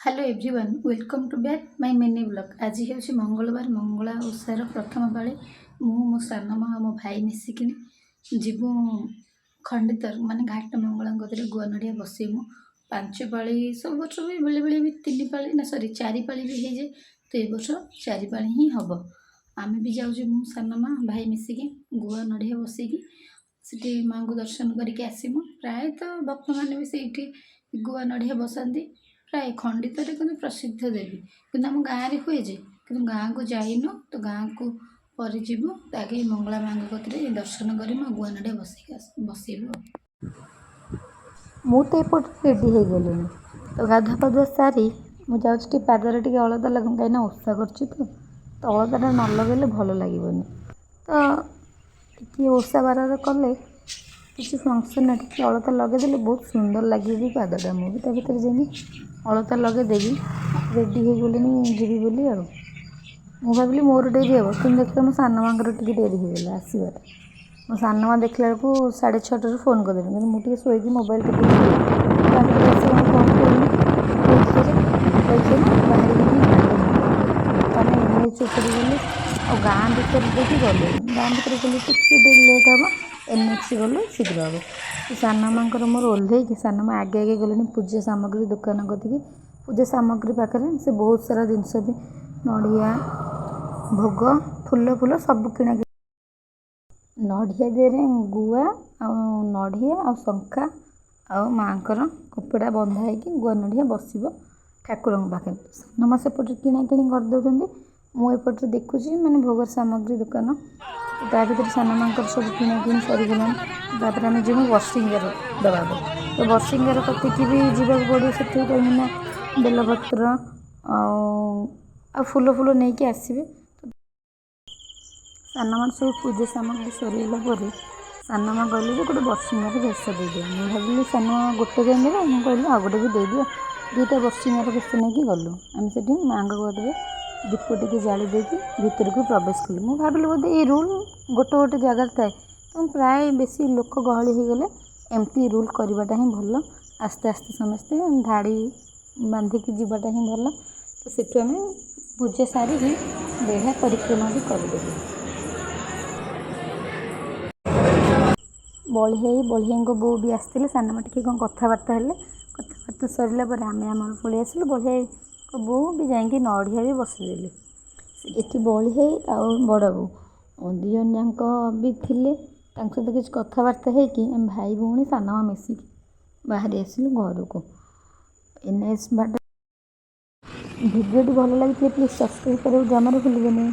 Hello everyone welcome to back my mini blog. आज हूँ मंगलवार मंगला ओषार प्रथम पाली मो सान माँ मो भाई मिसिकी जीवु खंडितर माने घाट मंगला गुआ नड़िया बसैमु 5 पाली सब वर्ष भी बेले बेले भी 3 पाली ना सॉरी 4 पाली भी हो जाए। तो ये वर्ष 4 पाली ही हम आम भी जाऊँ मो सान माँ भाई मिसिकी गुआ नड़िया बसैकी से माँ को दर्शन करके आसमु। प्रायतः भक्त मैंने भी से गुआ नड़िया बसाती प्राय खंडित प्रसिद्ध देवी कि आम गाँव में हुए कि गाँव को जाइनु तो गाँव को पर जीवु आगे मंगला माँ कतरे दर्शन कर गुआ नड़िया बसैबु। मुझे रेडी हो गली तो गाधुआ पाधुआ सारी मुझे पादर टे अलता लगे कहीं ओषा कर अलता न लगे भल लगे तो ओषा बार कले किसी फंक्शन टे अलता लगेदे बहुत सुंदर लगे भी पादटा मुझे भर जाइए अलता लगेदेवी रेडी हो गली जीवी बोली मु भाविली मोर डेरी हे कि देखिए मो सान माँ टे डेरी होगा आसबार मो सान माँ देखला बेलू 6:30 फोन करदेली मैं मुझे शोक मोबाइल टिपी बाहर चुपड़ी गली और गाँ भर देखी गलु गाँ भर गले टे लेट हम एनएच गलु शीघ्र हम सान माँ मोर ओह्ल सान माँ आगे आगे गले पूजा सामग्री दुकान कति पूजा सामग्री पाखे से बहुत सारा जिनस भी नड़िया भोग फूल फूल सब किଣା नड़िया देरे गुआ नड़िया आ शंखा आ माँकर कपड़ा बंधा हो गुआ नड़िया बस ठाकुर पाखे सान सेपटे किଣା किणी करदे मुझे देखुची मैंने भोग सामग्री दुकान ता भर सान माँ सब किଣା किणी सरगलापर आम जीव बरसिंगार दबा तो बरसिंगार कतिकी भी जावाक पड़ो से कहीं बेलपत्र आ फूल फूल नहीं कि आसबे सान माँ सब पूजा सामग्री सरला सान माँ कहले गोटे बरसिंगार भेष देदी मुझे भाविली सान माँ गोटे कहीं देवे मुझे कहली आ गोटे भी देदियो दुईटा बरसिंगार भेष नहीं गलु आम से माँ गदे दीप टी जाली देकी भीतर को प्रवेश कलु मुझे भाविली बोधे ये रूल गोटे गोटे जगार थाए तो प्राय बेसी लोक गहली हो गले एमती रूल करवाटा ही भल आस्ते आस्ते समस्ते धाड़ी बांधिकी जीवाटा ही भल तो सेठू आम पूजा सारिकी बेढ़ा परिक्रमा भी करदेलु। बढ़िया बो भी आसते सान माँ टे कौन कथबार्ता हेले कथबार्ता सरला आम आम पलि आसलु बढ़िया बो भी जाकि नड़िया भी बसदेली ये बढ़िया आ बड़ बो दिजन जाक भी थे सहित किसी कथबार्ता हो भाई भौणी सान माँ मिसिकी बाहरी आसलु घर को एनएच बाट भिडियो भल लगी प्लीज सब्सक्राइब करें जमार भूलें।